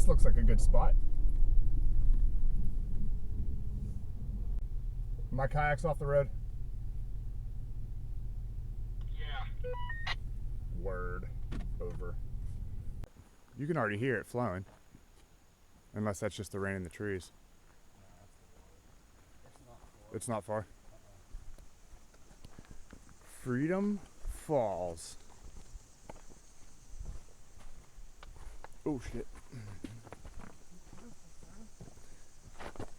This looks like a good spot. My kayak's off the road. Yeah. Word. Over. You can already hear it flowing. Unless that's just the rain in the trees. It's not far. Freedom Falls. Oh shit.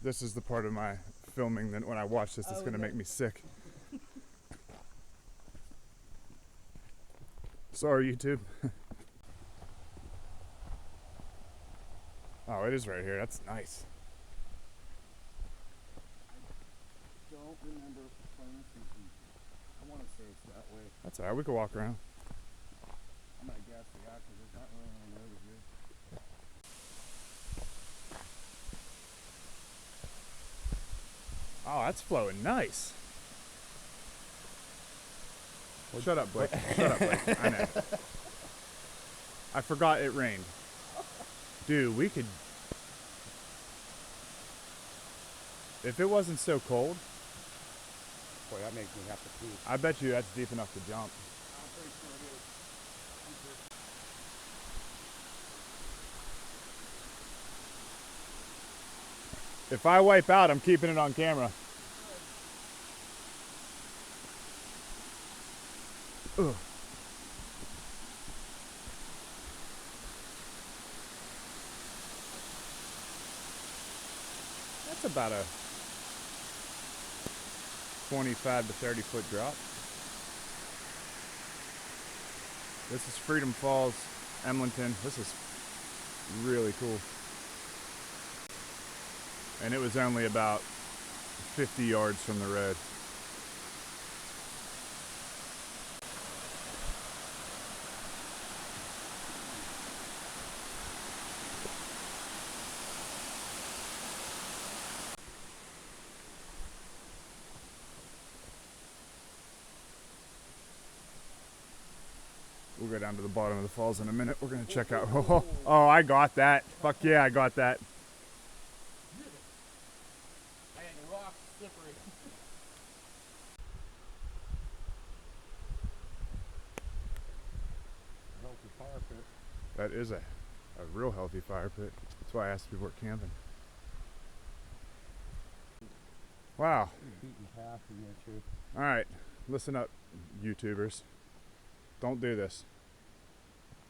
This is the part of my filming that when I watch this, it's gonna make me sick. Sorry, YouTube. Oh, it is right here. That's nice. I don't remember playing some. I want to say it's that way. That's alright. We can walk around. I'm gonna guess the because there's not really any over here. Oh, that's flowing nice. Well, shut up, Blake. Shut up, Blake. I know. I forgot it rained. Dude, we could... If it wasn't so cold... Boy, that makes me have to pee. I bet you that's deep enough to jump. I'm pretty sure it is. If I wipe out, I'm keeping it on camera. Ugh. That's about a 25 to 30 foot drop. This is Freedom Falls, Emlenton. This is really cool. And it was only about 50 yards from the road. We'll go down to the bottom of the falls in a minute. We're gonna check out. Oh, I got that. Fuck yeah, I got that. Fire pit. That is a real healthy fire pit. That's why I asked if people were camping. Wow. Beaten path in there too. All right, listen up, YouTubers. Don't do this.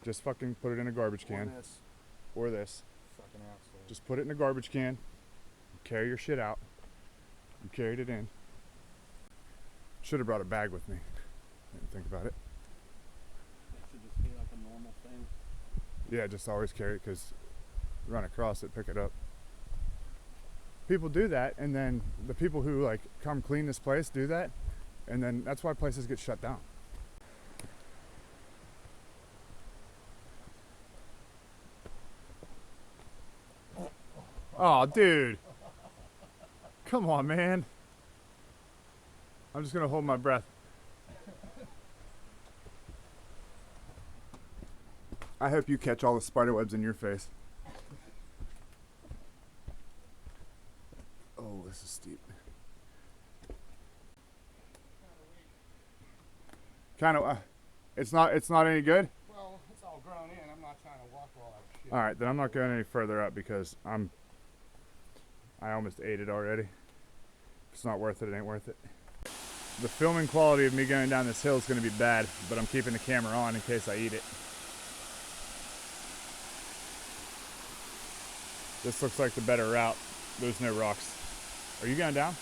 Just fucking put it in a garbage can. Or this. Or this. Fucking asshole. Just put it in a garbage can. Carry your shit out. You carried it in. Should have brought a bag with me. Didn't think about it. That should just be like a normal thing. Yeah, just always carry it because run across it, pick it up. People do that, and then the people who like come clean this place do that, and then that's why places get shut down. Oh, dude. Come on, man. I'm just gonna hold my breath. I hope you catch all the spider webs in your face. Oh, this is steep. Kind of. It's not any good. Well, it's all grown in. I'm not trying to walk all that shit. All right, then I'm not going any further up because I almost ate it already. If it's not worth it, it ain't worth it. The filming quality of me going down this hill is going to be bad, but I'm keeping the camera on in case I eat it. This looks like the better route. There's no rocks. Are you going down?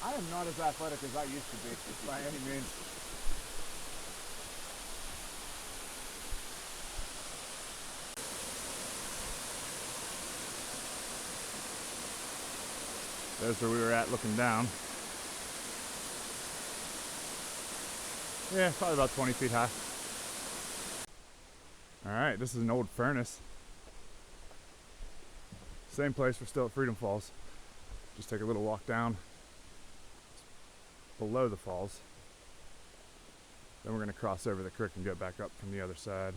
I am not as athletic as I used to be, by any means. There's where we were at looking down. Yeah, probably about 20 feet high. Alright, this is an old furnace. Same place, we're still at Freedom Falls. Just take a little walk down below the falls. Then we're gonna cross over the creek and go back up from the other side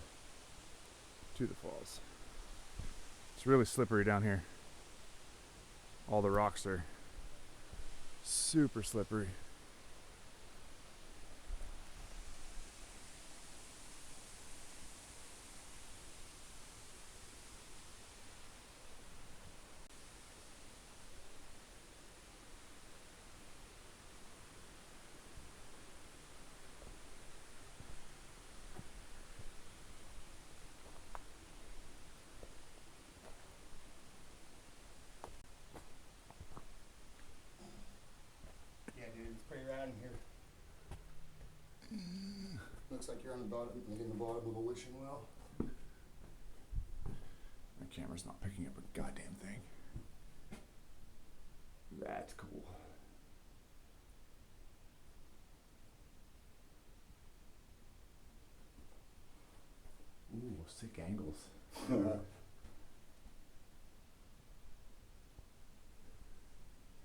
to the falls. It's really slippery down here. All the rocks are super slippery. Yeah, dude, it's pretty rad in here. Looks like you're on the bottom, like in the bottom of a wishing well. My camera's not picking up a goddamn thing. That's cool. Ooh, sick angles. I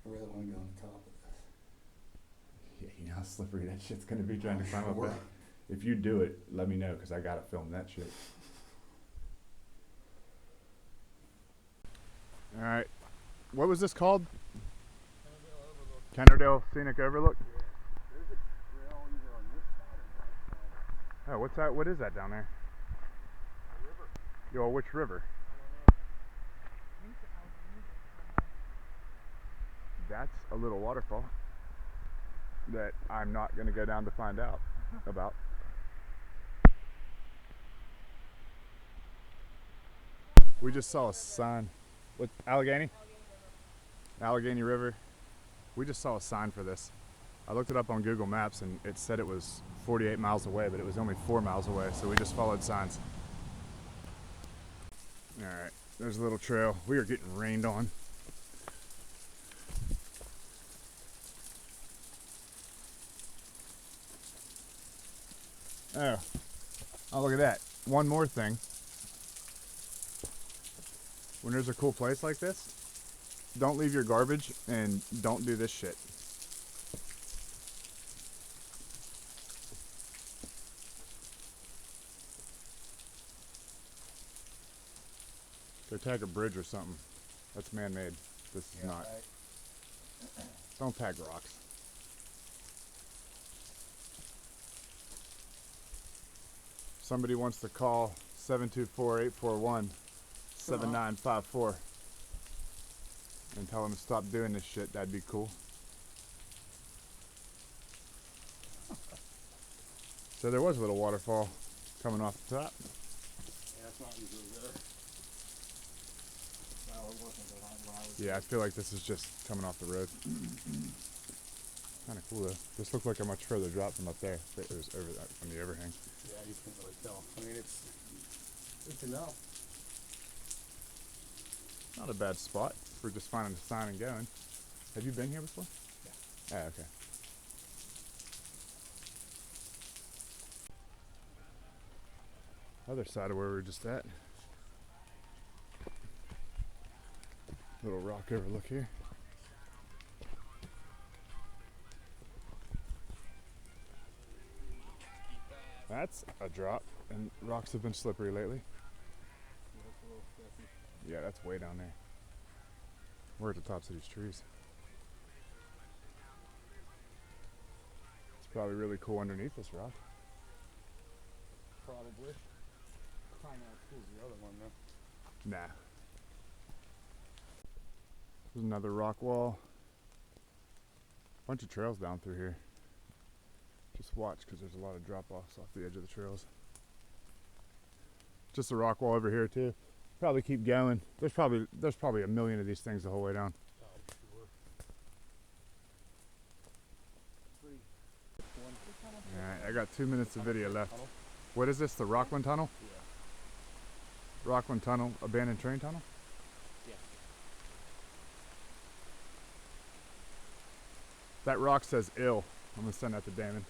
really want to go on the top of this. Yeah, you know how slippery that shit's gonna be trying to climb up that. If you do it, let me know, because I gotta film that shit. Alright. What was this called? Kennerdale Scenic Overlook? Yeah. There's a trail either on this side or that side. Oh, what's that? What is that down there? A river. Yo, which river? That's a little waterfall that I'm not gonna go down to find out about. We just saw a sign. What, Allegheny? Allegheny River. We just saw a sign for this. I looked it up on Google Maps and it said it was 48 miles away, but it was only 4 miles away, so we just followed signs. Alright, there's a little trail. We are getting rained on. Oh, look at that. One more thing. When there's a cool place like this, don't leave your garbage and don't do this shit. Go tag a bridge or something. That's man-made. This is not. Right. Don't tag rocks. Somebody wants to call 724-841-7954 and tell them to stop doing this shit. That'd be cool. So there was a little waterfall coming off the top. Yeah, it's not usually there. Well, it wasn't when I was Yeah, I feel like this is just coming off the road. Kind of cool though. This looked like a much further drop from up there. It was over that from the overhang. Yeah, you can't really tell. I mean, it's enough. Not a bad spot for just finding a sign and going. Have you been here before? Yeah. Oh, okay. Other side of where we were just at. Little rock overlook here. That's a drop, and rocks have been slippery lately. Yeah, that's way down there. We're at the tops of these trees. It's probably really cool underneath this rock. Probably. Probably not as cool as the other one, though. Nah. There's another rock wall. Bunch of trails down through here. Just watch, because there's a lot of drop-offs off the edge of the trails. Just a rock wall over here too. Probably keep going. There's probably a million of these things the whole way down. Alright, I got 2 minutes of video left. What is this, the Rockland Tunnel? Yeah. Rockland Tunnel, abandoned train tunnel? Yeah. That rock says ill. I'm gonna send that to Damon.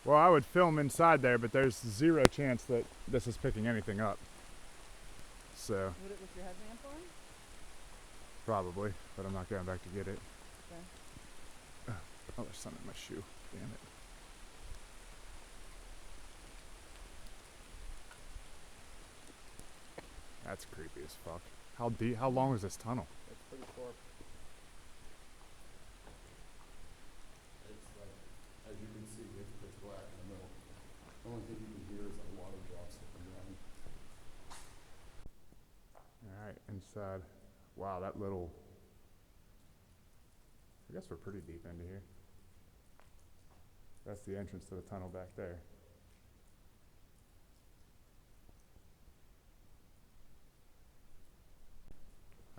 Well, I would film inside there, but there's zero chance that this is picking anything up. So, Would it with your headlamp on? Probably, but I'm not going back to get it. Okay. Oh, there's something in my shoe. Damn it. That's creepy as fuck. How deep? How long is this tunnel? It's pretty far. It's like, as you can see, it's pitch black in the middle. The only thing you can hear is like water drops hitting the ground. Alright, inside. Wow, that little... I guess we're pretty deep into here. That's the entrance to the tunnel back there.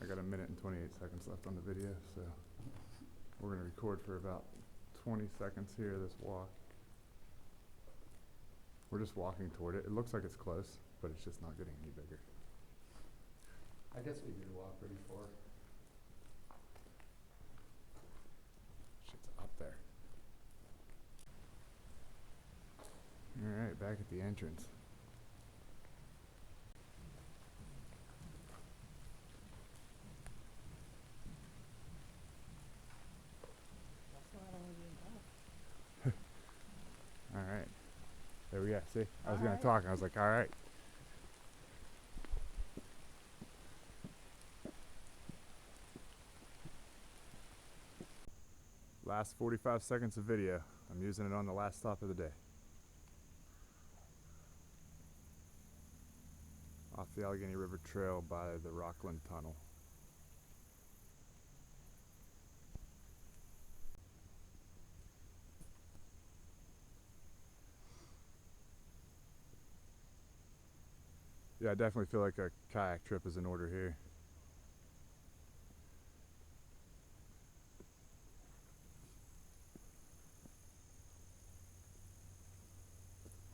I got 1 minute and 28 seconds left on the video, so we're going to record for about 20 seconds here of this walk. We're just walking toward it. It looks like it's close, but it's just not getting any bigger. I guess we did walk pretty far. Shit's up there. Alright, back at the entrance. Alright. There we go. See? I was going to talk and I was like, alright. Last 45 seconds of video. I'm using it on the last stop of the day. Off the Allegheny River Trail by the Rockland Tunnel. Yeah, I definitely feel like a kayak trip is in order here.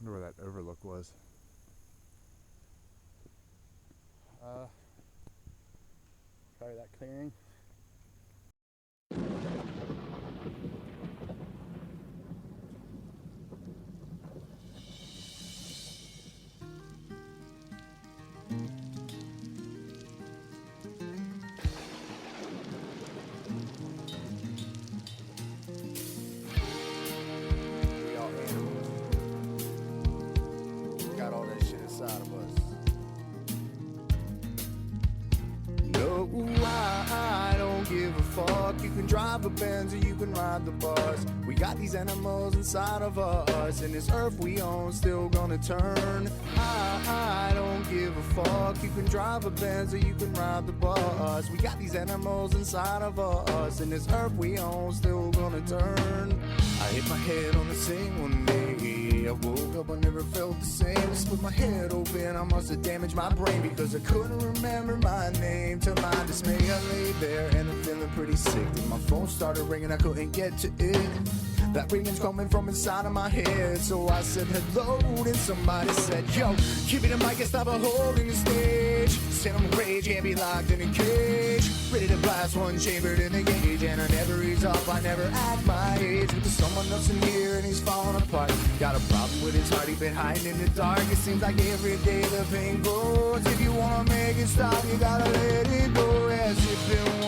Wonder where that overlook was. Probably that clearing. We all animals. We got all that shit inside of us. No, I don't give a fuck. You can drive a Benz or you can ride the bus. We got these animals inside of us, and this earth we own still gonna turn. I don't give a fuck. You can drive a Benz or you can ride the bus. We got these animals inside of us, and this earth we own still gonna turn. I hit my head on the same one day. I woke up, I never felt the same. Split my head open, I must have damaged my brain, because I couldn't remember my name. To my dismay, I lay there and I'm feeling pretty sick. Then my phone started ringing, I couldn't get to it. That ringing's coming from inside of my head. So I said hello, and somebody said, yo, give me the mic and stop a hole in the stage. Said I'm rage, can't be locked in a cage. Ready to blast one chambered in the gauge. And I never ease up, I never act my age. But there's someone else in here and he's falling apart. Got a problem with his heart, he been hiding in the dark. It seems like every day the pain grows. If you wanna make it stop, you gotta let it go. As if it